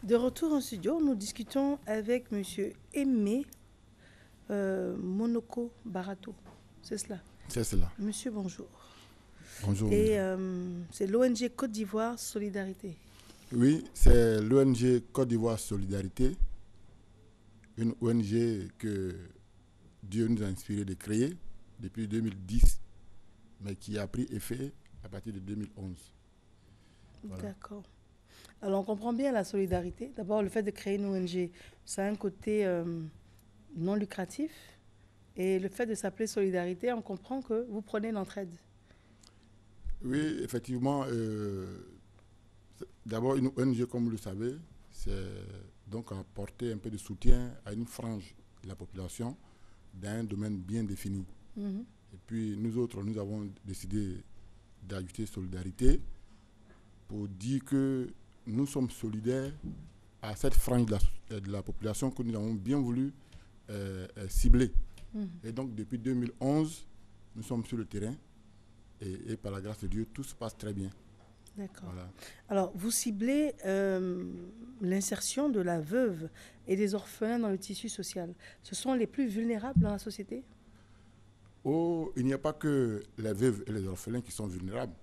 De retour en studio, nous discutons avec Monsieur Aimé Monoko Barato. C'est cela. C'est cela. Monsieur, bonjour. Bonjour. Et c'est l'ONG Côte d'Ivoire Solidarité. Oui, c'est l'ONG Côte d'Ivoire Solidarité, une ONG que Dieu nous a inspiré de créer depuis 2010, mais qui a pris effet à partir de 2011. Voilà. D'accord. Alors on comprend bien la solidarité. D'abord, le fait de créer une ONG, ça a un côté non lucratif. Et le fait de s'appeler solidarité, on comprend que vous prenez l'entraide. Oui, effectivement. D'abord, une ONG, comme vous le savez, c'est donc apporter un peu de soutien à une frange de la population dans un domaine bien défini. Et puis, nous autres, nous avons décidé d'ajouter solidarité pour dire que nous sommes solidaires à cette frange de la population que nous avons bien voulu cibler. Et donc, depuis 2011, nous sommes sur le terrain et par la grâce de Dieu, tout se passe très bien. D'accord. Voilà. Alors, vous ciblez l'insertion de la veuve et des orphelins dans le tissu social. Ce sont les plus vulnérables dans la société? Oh, il n'y a pas que les veuves et les orphelins qui sont vulnérables.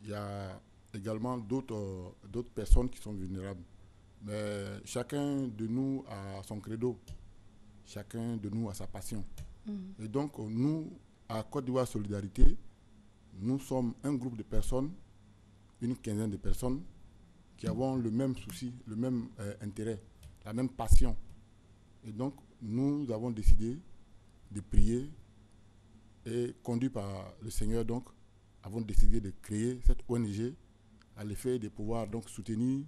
Il y a également d'autres personnes qui sont vulnérables. Mais chacun de nous a son credo. Chacun de nous a sa passion. Et donc, nous, à Côte d'Ivoire Solidarité, nous sommes un groupe de personnes, une quinzaine de personnes, qui avons le même souci, le même intérêt, la même passion. Et donc, nous avons décidé de prier et conduit par le Seigneur, donc, avons décidé de créer cette ONG à l'effet de pouvoir donc soutenir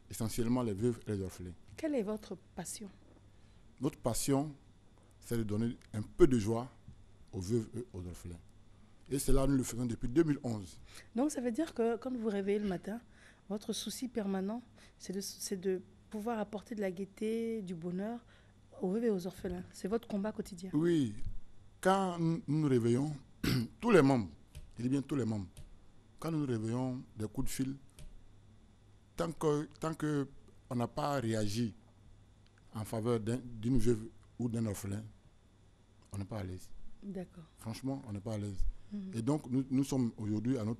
essentiellement les veuves et les orphelins. Quelle est votre passion? Notre passion, c'est de donner un peu de joie aux veuves et aux orphelins. Et cela, nous le faisons depuis 2011. Donc, ça veut dire que quand vous vous réveillez le matin, votre souci permanent, c'est de pouvoir apporter de la gaieté, du bonheur aux veuves et aux orphelins. C'est votre combat quotidien. Oui. Quand nous nous réveillons, tous les membres, je dis bien tous les membres, quand nous nous réveillons des coups de fil, tant que on n'a pas réagi en faveur d'une veuve ou d'un orphelin, on n'est pas à l'aise. D'accord. Franchement, on n'est pas à l'aise. Et donc, nous sommes aujourd'hui à nous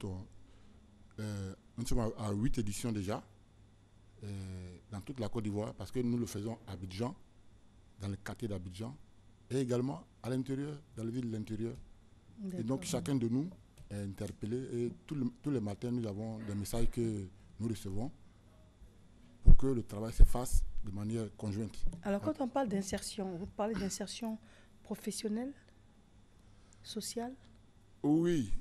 sommes à 8 éditions déjà, dans toute la Côte d'Ivoire, parce que nous le faisons à Abidjan, dans le quartier d'Abidjan, et également à l'intérieur, dans les villes de l'intérieur. Et donc, chacun de nous est interpellé, et tous les matins, nous avons des messages que nous recevons pour que le travail se fasse de manière conjointe. Alors, quand on parle d'insertion, vous parlez d'insertion professionnelle, sociale? Oui,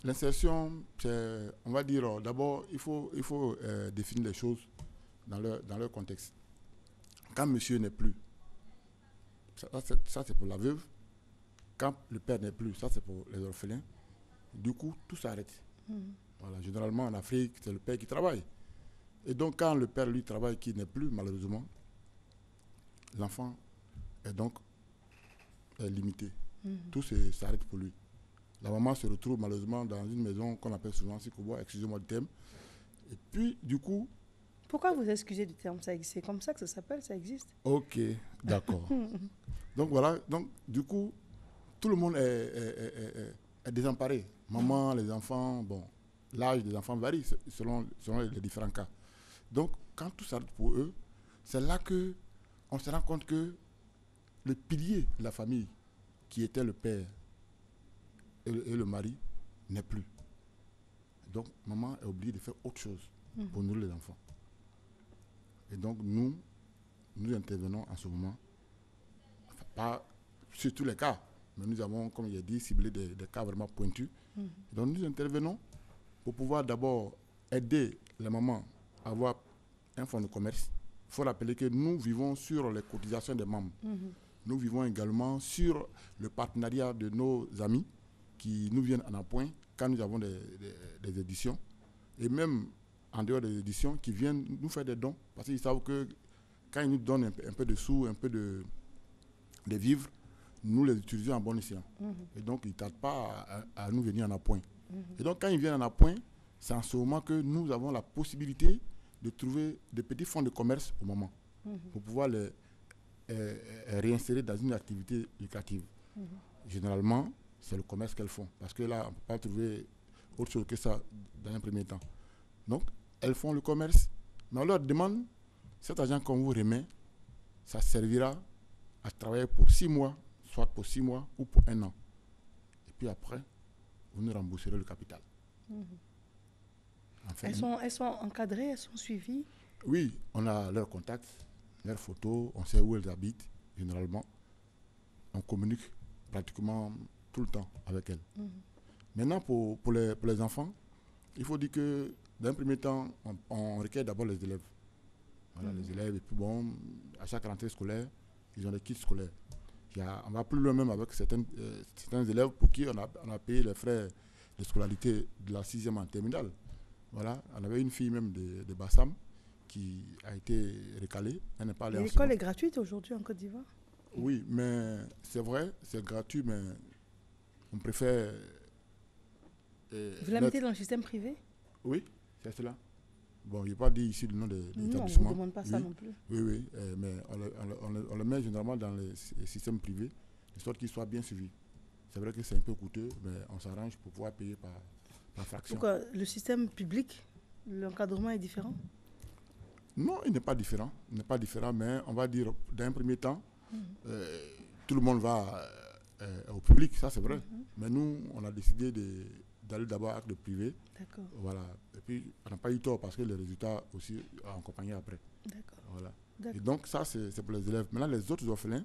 l'insertion, on va dire, d'abord, il faut définir les choses dans leur contexte. Quand monsieur n'est plus, ça c'est pour la veuve. Quand le père n'est plus, ça c'est pour les orphelins. Du coup, tout s'arrête. Voilà, généralement en Afrique, c'est le père qui travaille. Et donc, quand le père, lui, travaille, qui n'est plus, malheureusement, l'enfant est donc limité. Tout s'arrête pour lui. La maman se retrouve malheureusement dans une maison qu'on appelle souvent Sikobo, excusez-moi du terme. Et puis, du coup... Pourquoi vous excusez du terme? C'est comme ça que ça s'appelle, ça existe? Ok, d'accord. Donc voilà, donc du coup, tout le monde est désemparé. Maman, les enfants, bon, l'âge des enfants varie selon les différents cas. Donc, quand tout s'arrête pour eux, c'est là qu'on se rend compte que le pilier de la famille, qui était le père, et le mari n'est plus. Donc, maman est obligée de faire autre chose pour nourrir les enfants. Et donc, nous intervenons en ce moment, enfin, pas sur tous les cas, mais nous avons, comme il a dit, ciblé des cas vraiment pointus. Donc, nous intervenons pour pouvoir d'abord aider les mamans à avoir un fonds de commerce. Il faut rappeler que nous vivons sur les cotisations des membres. Nous vivons également sur le partenariat de nos amis qui nous viennent en appoint quand nous avons des éditions, et même en dehors des éditions, qui viennent nous faire des dons, parce qu'ils savent que quand ils nous donnent un peu de sous, un peu de vivres, nous les utilisons en bon escient. Et donc, ils ne tardent pas à nous venir en appoint. Et donc, quand ils viennent en appoint, c'est en ce moment que nous avons la possibilité de trouver des petits fonds de commerce au moment pour pouvoir les réinsérer dans une activité lucrative. Généralement, c'est le commerce qu'elles font parce que là, on ne peut pas trouver autre chose que ça dans un premier temps. Donc, elles font le commerce, mais on leur demande, cet argent qu'on vous remet, ça servira à travailler pour 6 mois, soit pour 6 mois ou pour 1 an. Et puis après, vous nous rembourserez le capital. Enfin, elles sont encadrées, elles sont suivies? Oui, on a leurs contacts, leurs photos, on sait où elles habitent, généralement. On communique pratiquement tout le temps avec elles. Maintenant, pour les enfants, il faut dire que d'un premier temps, on requiert d'abord les élèves. Voilà, les élèves, et puis bon, à chaque rentrée scolaire, ils ont des kits scolaires. On va plus loin même avec certains élèves pour qui on a payé les frais de scolarité de la 6e en terminale. Voilà, on avait une fille même de Bassam qui a été recalée. Elle n'est pas allée en l'école est gratuite aujourd'hui en Côte d'Ivoire? Oui, mais c'est vrai, c'est gratuit, mais on préfère... Vous la mettez dans le système privé? Oui, c'est cela. Bon, je n'ai pas dit ici le nom de l'établissement. Non, on ne vous demande pas ça non plus. Oui, mais on le met généralement dans les systèmes privés, de sorte qu'ils soient bien suivis. C'est vrai que c'est un peu coûteux, mais on s'arrange pour pouvoir payer par fraction. Pourquoi le système public, l'encadrement est différent? Non, il n'est pas différent. Il n'est pas différent, mais on va dire, d'un premier temps, tout le monde va au public, ça c'est vrai. Mais nous, on a décidé d'aller d'abord avec le privé. D'accord. Voilà. Et puis, on n'a pas eu tort parce que les résultats aussi ont accompagné après. D'accord. Voilà. D'accord. Et donc, ça, c'est pour les élèves. Maintenant, les autres orphelins,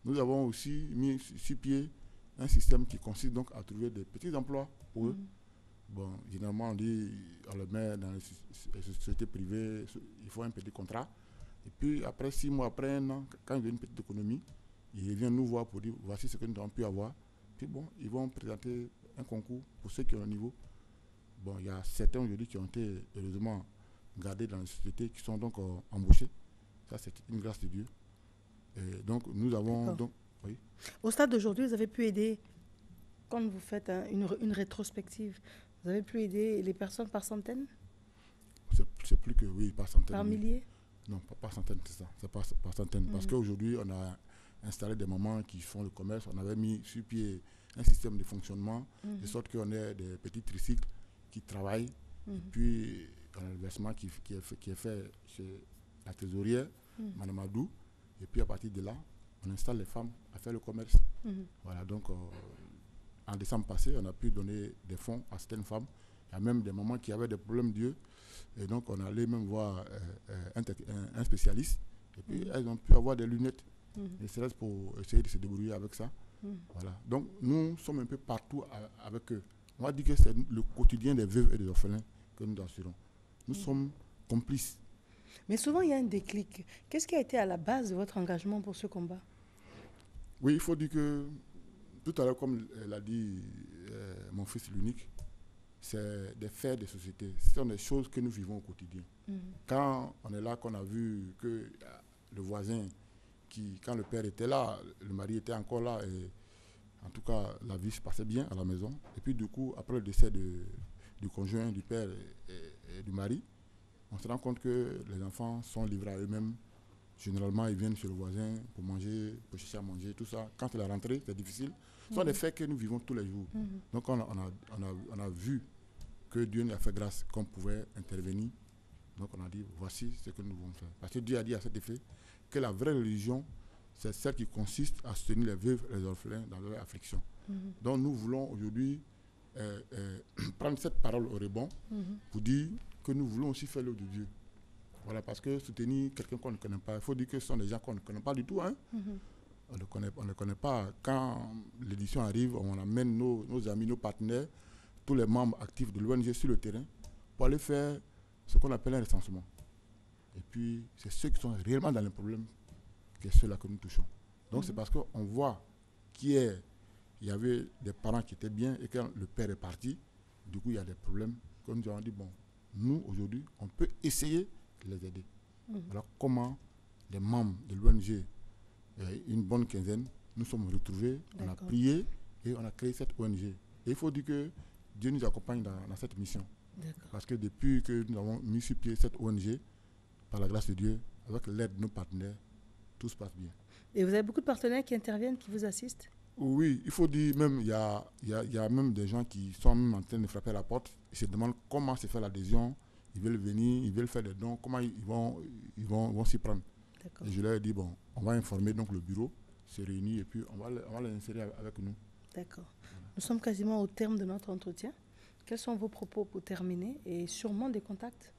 nous avons aussi mis sur pied un système qui consiste donc à trouver des petits emplois pour eux. Bon, généralement, on le met dans les sociétés privées, il faut un petit contrat. Et puis, après 6 mois, après 1 an, quand ils ont une petite économie, ils viennent nous voir pour dire voici ce que nous avons pu avoir. Puis bon, ils vont présenter un concours pour ceux qui ont un niveau. Bon, il y a certains aujourd'hui qui ont été heureusement gardés dans les sociétés, qui sont donc embauchés. Ça, c'est une grâce de Dieu. Et donc, nous avons... Donc, oui. Au stade d'aujourd'hui, vous avez pu aider, quand vous faites une rétrospective, vous avez pu aider les personnes par centaines? C'est plus que, oui, par centaines. Par milliers? Non, pas par centaines, c'est ça. C'est par centaines. Parce qu'aujourd'hui, on a installé des mamans qui font le commerce. On avait mis sur pied un système de fonctionnement, de sorte qu'on ait des petits tricycles qui travaillent. Et puis, on a le versement qui est fait chez la trésorière, Mme Adou. Et puis, à partir de là, on installe les femmes à faire le commerce. Voilà, donc, en décembre passé, on a pu donner des fonds à certaines femmes. Il y a même des mamans qui avaient des problèmes d'yeux. Et donc, on allait même voir un spécialiste. Et puis, elles ont pu avoir des lunettes. Et c'est pour essayer de se débrouiller avec ça. Voilà. Donc, nous sommes un peu partout avec eux. On va dire que c'est le quotidien des veuves et des orphelins que nous assurons. Nous sommes complices. Mais souvent, il y a un déclic. Qu'est-ce qui a été à la base de votre engagement pour ce combat? Oui, il faut dire que, tout à l'heure, comme l'a dit mon fils l'unique, c'est des faits de société. Ce sont des choses que nous vivons au quotidien. Quand on est là, qu'on a vu que le voisin, quand le père était là, le mari était encore là, et en tout cas, la vie se passait bien à la maison. Et puis, du coup, après le décès du conjoint, du père et du mari, on se rend compte que les enfants sont livrés à eux-mêmes. Généralement, ils viennent chez le voisin pour manger, pour chercher à manger, tout ça. Quand c'est la rentrée, c'est difficile. Ce sont des faits que nous vivons tous les jours. Donc, on a vu que Dieu nous a fait grâce qu'on pouvait intervenir. Donc, on a dit, voici ce que nous devons faire. Parce que Dieu a dit à cet effet que la vraie religion, c'est celle qui consiste à soutenir les veuves et les orphelins dans leur affliction. Donc, nous voulons aujourd'hui prendre cette parole au rebond pour dire que nous voulons aussi faire l'œuvre de Dieu. Voilà, parce que soutenir quelqu'un qu'on ne connaît pas, il faut dire que ce sont des gens qu'on ne connaît pas du tout. Hein. On ne connaît pas. Quand l'édition arrive, on amène nos amis, nos partenaires, tous les membres actifs de l'ONG sur le terrain pour aller faire ce qu'on appelle un recensement. Et puis, c'est ceux qui sont réellement dans les problèmes que ceux-là que nous touchons. Donc, c'est parce qu'on voit qu'il y avait des parents qui étaient bien et quand le père est parti, du coup, il y a des problèmes. Comme nous avons dit, bon, nous, aujourd'hui, on peut essayer de les aider. Alors, comment les membres de l'ONG, une bonne quinzaine, nous sommes retrouvés, on a prié et on a créé cette ONG. Et il faut dire que Dieu nous accompagne dans cette mission. D'accord. Parce que depuis que nous avons mis sur pied cette ONG, par la grâce de Dieu, avec l'aide de nos partenaires, tout se passe bien. Et vous avez beaucoup de partenaires qui interviennent, qui vous assistent? Oui, il faut dire même, il y a même des gens qui sont même en train de frapper à la porte. Ils se demandent comment se fait l'adhésion. Ils veulent venir, ils veulent faire des dons. Comment vont s'y prendre. D'accord. Et je leur ai dit, bon, on va informer donc le bureau, se réunir et puis on va les insérer avec nous. D'accord. Nous sommes quasiment au terme de notre entretien. Quels sont vos propos pour terminer et sûrement des contacts?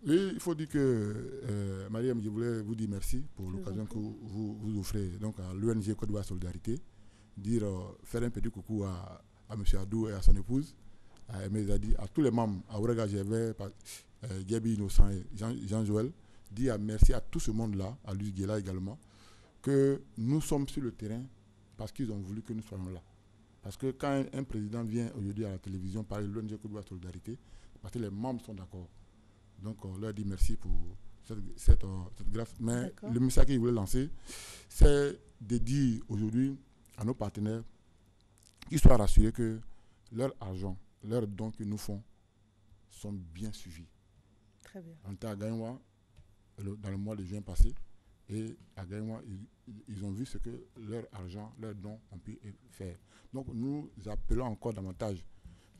Et il faut dire que, Mariam, je voulais vous dire merci pour l'occasion que vous offrez donc, à l'ONG Côte d'Ivoire Solidarité, dire, faire un petit coucou à M. Adou et à son épouse, à Aimé Zadi, à tous les membres, à Ourega Gervais, Gabi Innocent et Jean-Joël, dire merci à tout ce monde-là, à Luc Guéla également, que nous sommes sur le terrain parce qu'ils ont voulu que nous soyons là. Parce que quand un président vient aujourd'hui à la télévision parler de l'ONG Côte d'Ivoire Solidarité, parce que les membres sont d'accord. Donc on leur dit merci pour cette grâce. Mais le message qu'ils voulaient lancer, c'est de dire aujourd'hui à nos partenaires qu'ils soient rassurés que leur argent, leurs dons qu'ils nous font sont bien suivis. Très bien. On était à Gaïwa dans le mois de juin passé et à Gaïwa, ils ont vu ce que leur argent, leurs dons ont pu faire. Donc nous appelons encore davantage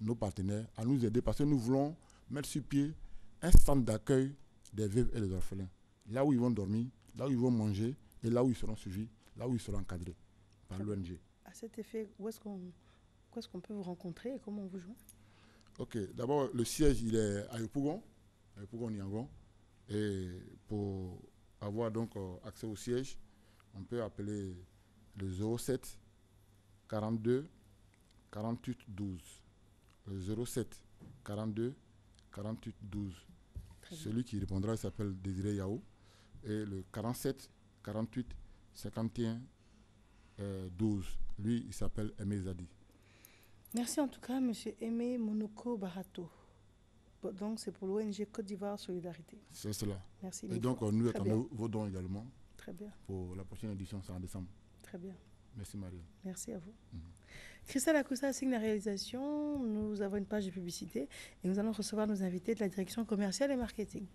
nos partenaires à nous aider parce que nous voulons mettre sur pied un centre d'accueil des veuves et des orphelins. Là où ils vont dormir, là où ils vont manger et là où ils seront suivis, là où ils seront encadrés par l'ONG. À cet effet, où est-ce qu'on peut vous rencontrer et comment on vous joint? Ok, d'abord le siège il est à Yopougon, Niangon. Et pour avoir donc accès au siège, on peut appeler le 07 42 48 12. Le 07 42 48 12. Celui qui répondra s'appelle Désiré Yao. Et le 47 48 51 12. Lui, il s'appelle Aimé Zadi. Merci en tout cas, M. Aimé Monoko Barato. Donc, c'est pour l'ONG Côte d'Ivoire Solidarité. C'est cela. Merci. Et donc, nous attendons vos dons également. Très bien. Pour la prochaine édition, c'est en décembre. Très bien. Merci Marie. Merci à vous. Christelle Akoussa signe la réalisation. Nous avons une page de publicité et nous allons recevoir nos invités de la direction commerciale et marketing.